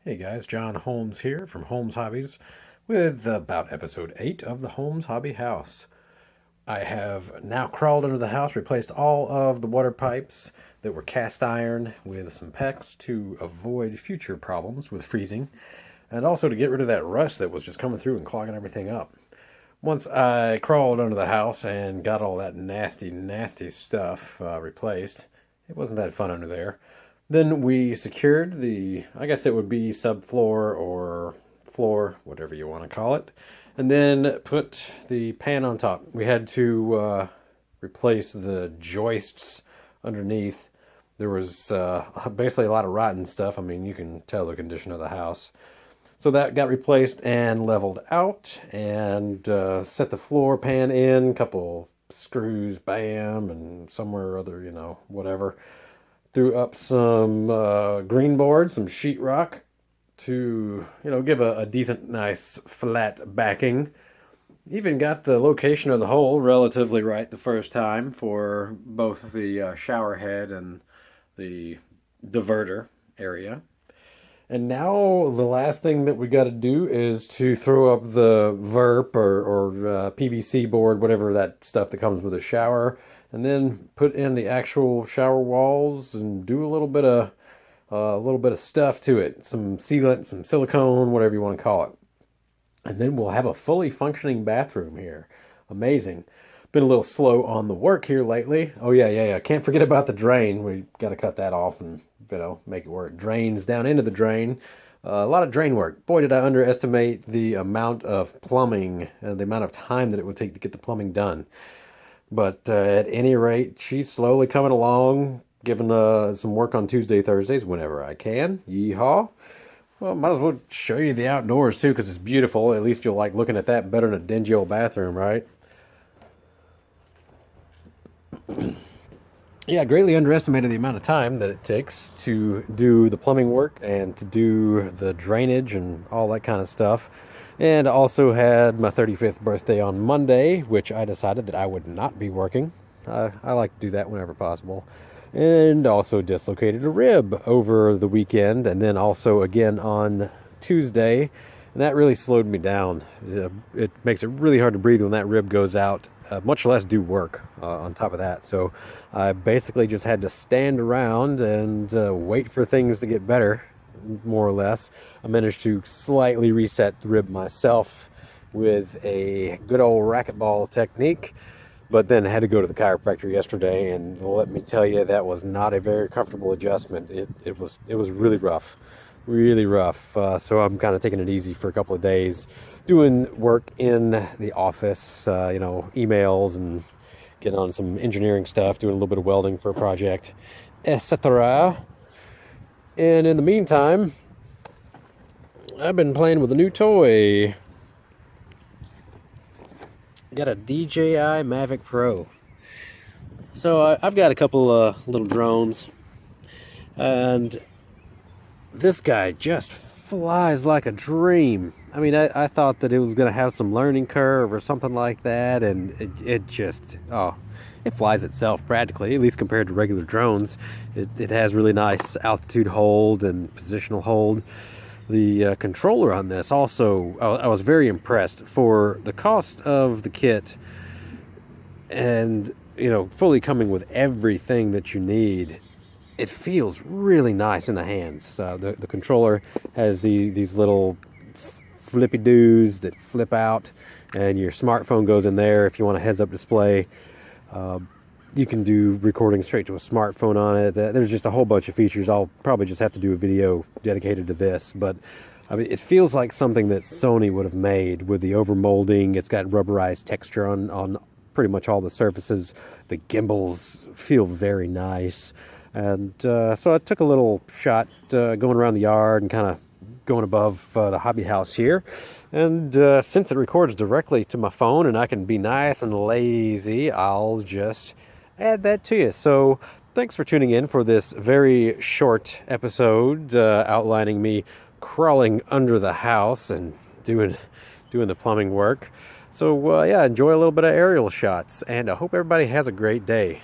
Hey guys, John Holmes here from Holmes Hobbies with about episode 8 of the Holmes Hobby House. I have now crawled under the house, replaced all of the water pipes that were cast iron with some PEX to avoid future problems with freezing, and also to get rid of that rust that was just coming through and clogging everything up. Once I crawled under the house and got all that nasty, nasty stuff replaced, it wasn't that fun under there. Then we secured the, I guess it would be subfloor or floor, whatever you want to call it, and then put the pan on top. We had to replace the joists underneath. There was basically a lot of rotten stuff. I mean, you can tell the condition of the house. So that got replaced and leveled out, and set the floor pan in, couple screws, bam, and somewhere or other, whatever. Threw up some green board, some sheetrock to, give a decent, nice, flat backing. Even got the location of the hole relatively right the first time for both the shower head and the diverter area. And now the last thing that we got to do is to throw up the VERP or PVC board, whatever that stuff that comes with a shower, and then put in the actual shower walls and do a little bit of stuff to it, some sealant, some silicone, whatever you want to call it. And then we'll have a fully functioning bathroom here. Amazing. Been a little slow on the work here lately. Oh yeah. Can't forget about the drain. We got to cut that off and make it where it drains down into the drain. A lot of drain work. Boy, did I underestimate the amount of plumbing and the amount of time that it would take to get the plumbing done. But at any rate, she's slowly coming along, giving some work on Tuesday, Thursdays, whenever I can. Yeehaw. Well, might as well show you the outdoors, too, because it's beautiful. At least you'll like looking at that better than a dingy old bathroom, right? Yeah, I greatly underestimated the amount of time that it takes to do the plumbing work and to do the drainage and all that kind of stuff. And also had my 35th birthday on Monday, which I decided that I would not be working. I like to do that whenever possible. And also dislocated a rib over the weekend, and then also again on Tuesday. And that really slowed me down. It makes it really hard to breathe when that rib goes out, much less do work on top of that. So I basically just had to stand around and wait for things to get better, more or less. I managed to slightly reset the rib myself with a good old racquetball technique, but then I had to go to the chiropractor yesterday, and let me tell you, that was not a very comfortable adjustment. It was really rough. Really rough. So I'm kind of taking it easy for a couple of days, doing work in the office, emails and getting on some engineering stuff, doing a little bit of welding for a project, etc. And in the meantime, I've been playing with a new toy. Got a DJI Mavic Pro. So I've got a couple little drones, and this guy just flies like a dream. I mean, I thought that it was going to have some learning curve or something like that, and it just, it flies itself practically, at least compared to regular drones. It has really nice altitude hold and positional hold. The controller on this also, I was very impressed for the cost of the kit, and fully coming with everything that you need. It feels really nice in the hands. The controller has these little flippy doos that flip out, and your smartphone goes in there if you want a heads-up display. You can do recording straight to a smartphone on it. There's just a whole bunch of features. I'll probably just have to do a video dedicated to this, but I mean, it feels like something that Sony would have made with the overmolding. It's got rubberized texture on pretty much all the surfaces. The gimbals feel very nice. And so I took a little shot going around the yard and kind of going above the hobby house here. And since it records directly to my phone and I can be nice and lazy, I'll just add that to you. So thanks for tuning in for this very short episode outlining me crawling under the house and doing the plumbing work. So yeah, enjoy a little bit of aerial shots, and I hope everybody has a great day.